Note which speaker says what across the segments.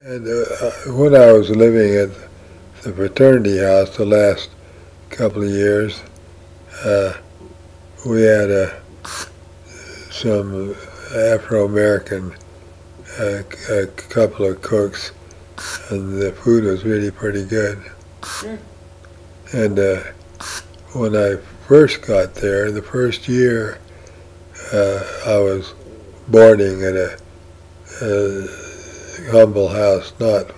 Speaker 1: And when I was living at the fraternity house the last couple of years, uh, we had some Afro-American a couple of cooks, and the food was really pretty good. And when I first got there, the first year, I was boarding at a humble house not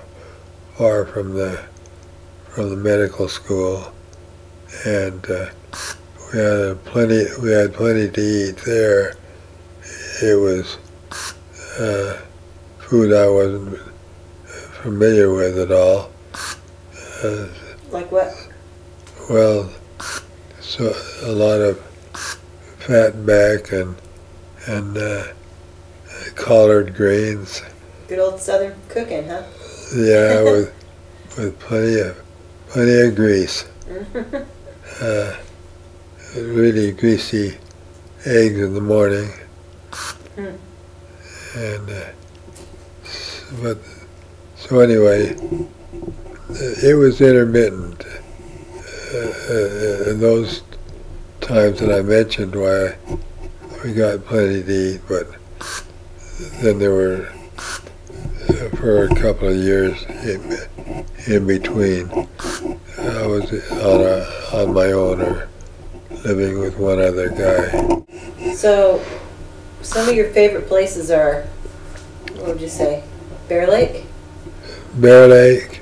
Speaker 1: far from the medical school, and we had plenty to eat there. It was food I wasn't familiar with at all.
Speaker 2: Like what?
Speaker 1: Well, so a lot of fat back and collard greens.
Speaker 2: Good old Southern cooking, huh?
Speaker 1: Yeah, with plenty of grease. Really greasy eggs in the morning, and but so anyway, it was intermittent. In those times that I mentioned, why we got plenty to eat, but then there were for a couple of years in between, I was on my own or living with one other guy.
Speaker 2: So, some of your favorite places are, what would you say, Bear Lake?
Speaker 1: Bear Lake.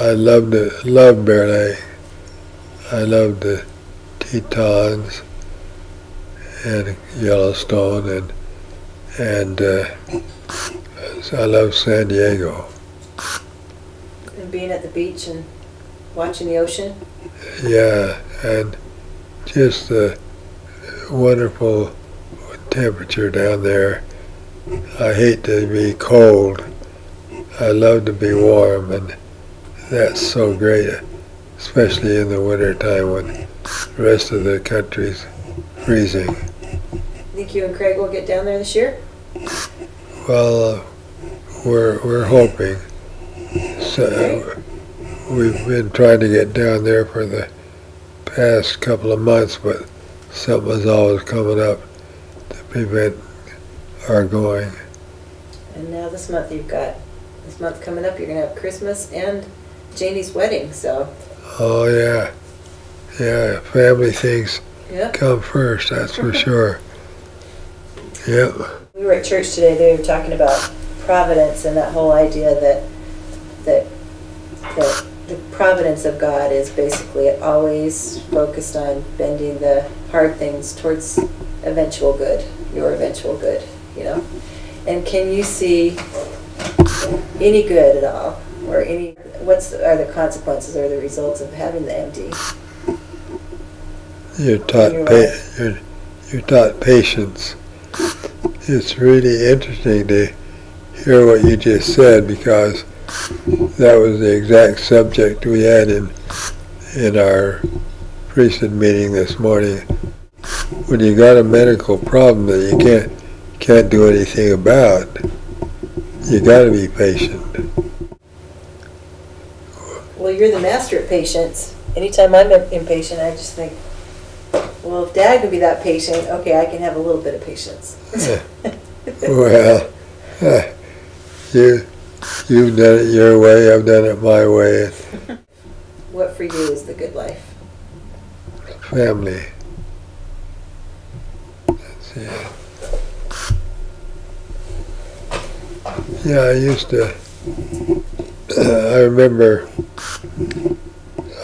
Speaker 1: I love Bear Lake. I love the Tetons and Yellowstone, and so I love San Diego.
Speaker 2: And being at the beach and watching the ocean?
Speaker 1: Yeah, and just the wonderful temperature down there. I hate to be cold. I love to be warm, and that's so great, especially in the winter time when the rest of the country's freezing.
Speaker 2: Think you and Craig will get down there this year?
Speaker 1: Well, we're hoping. So we've been trying to get down there for the past couple of months, but something was always coming up to prevent our going.
Speaker 2: And now this month coming up, you're going to have Christmas and Janie's wedding, so.
Speaker 1: Oh yeah, family things
Speaker 2: Yep.
Speaker 1: come first, that's for sure. Yep.
Speaker 2: We were at church today, they were talking about providence and that whole idea that the providence of God is basically always focused on bending the hard things towards eventual good, your eventual good, you know. And can you see any good at all, or are the consequences or the results of having the MD?
Speaker 1: You're taught patience. It's really interesting to hear what you just said, because that was the exact subject we had in our priesthood meeting this morning. When you got a medical problem that you can't do anything about, you got to be patient.
Speaker 2: Well, you're the master at patience. Anytime I'm impatient, I just think, well, if Dad can be that patient, okay, I can have a little bit of patience.
Speaker 1: Well, you've done it your way, I've done it my way.
Speaker 2: What for you is the good life?
Speaker 1: Family. That's it. Yeah, I remember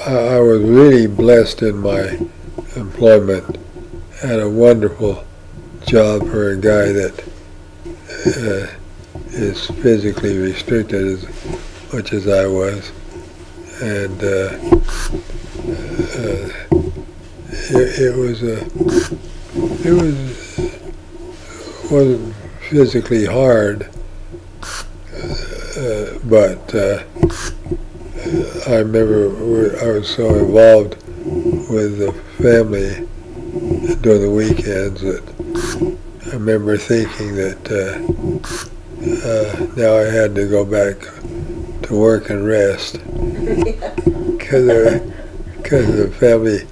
Speaker 1: I was really blessed in my employment. Had a wonderful job for a guy that is physically restricted as much as I was, and wasn't physically hard, but I remember I was so involved with the family during the weekends that I remember thinking that now I had to go back to work and rest because the family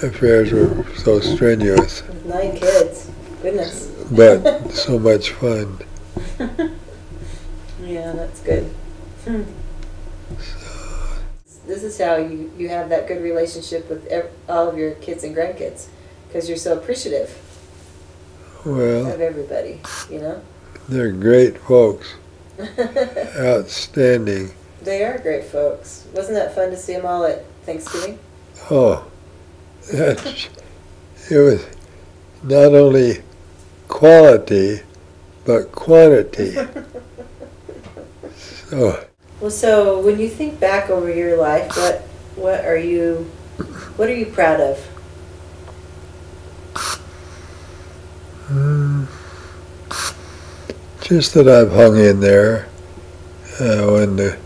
Speaker 1: affairs were so strenuous.
Speaker 2: 9 kids, goodness.
Speaker 1: But so much fun.
Speaker 2: Yeah, that's good. This is how you have that good relationship with all of your kids and grandkids, because you're so appreciative
Speaker 1: Well,
Speaker 2: of everybody, you know?
Speaker 1: they're great folks. Outstanding.
Speaker 2: They are great folks. Wasn't that fun to see them all at Thanksgiving?
Speaker 1: Oh, it was not only quality, but quantity.
Speaker 2: Well, so when you think back over your life, what are you proud of?
Speaker 1: Just that I've hung in there when the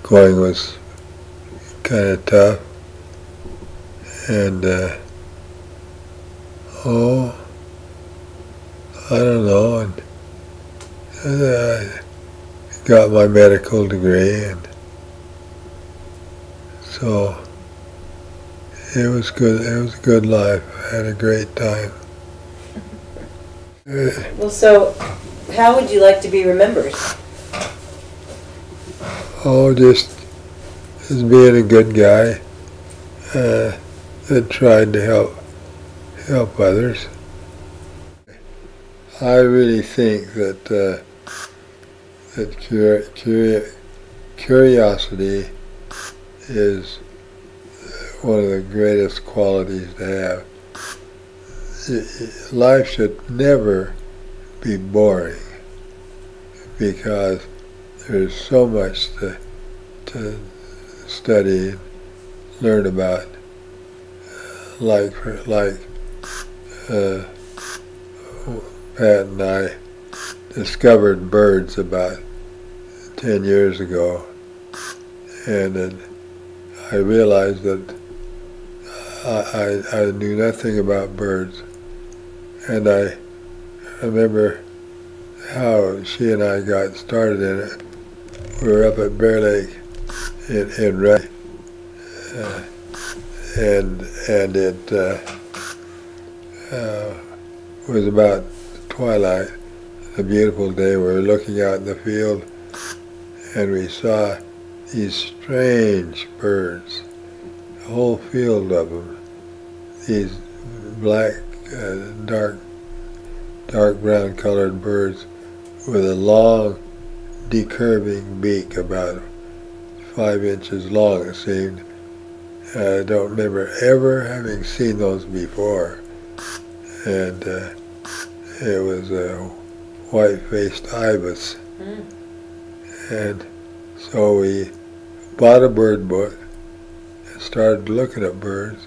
Speaker 1: going was kind of tough, and I don't know, and I got my medical degree, and so it was good. It was a good life. I had a great time.
Speaker 2: Well, so how would you like to be remembered?
Speaker 1: Just as being a good guy that tried to help others. I really think that curiosity is one of the greatest qualities to have. Life should never be boring because there's so much to study and learn about. Like Pat and I discovered birds about 10 years ago, and then I realized that I knew nothing about birds, and I remember how she and I got started in it. We were up at Bear Lake in Red, and it was about twilight, a beautiful day. We were looking out in the field, and we saw these strange birds, a whole field of them. These black, dark brown colored birds with a long, decurving beak, about 5 inches long, it seemed. I don't remember ever having seen those before. And it was a white-faced ibis. And so we bought a bird book and started looking at birds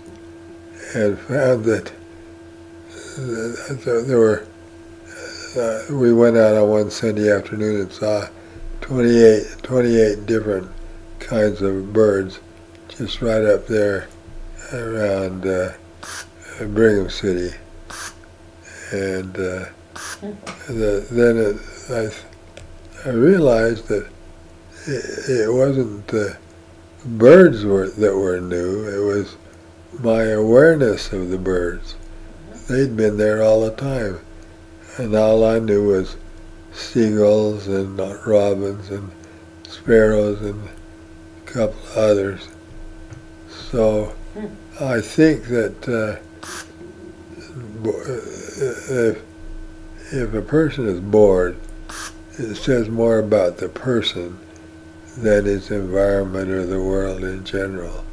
Speaker 1: and found that there were, we went out on one Sunday afternoon and saw 28 different kinds of birds just right up there around Brigham City. And then I realized that it wasn't the birds that were new, it was my awareness of the birds. They'd been there all the time, and all I knew was seagulls and robins and sparrows and a couple of others. So I think that if a person is bored, it says more about the person than his environment or the world in general.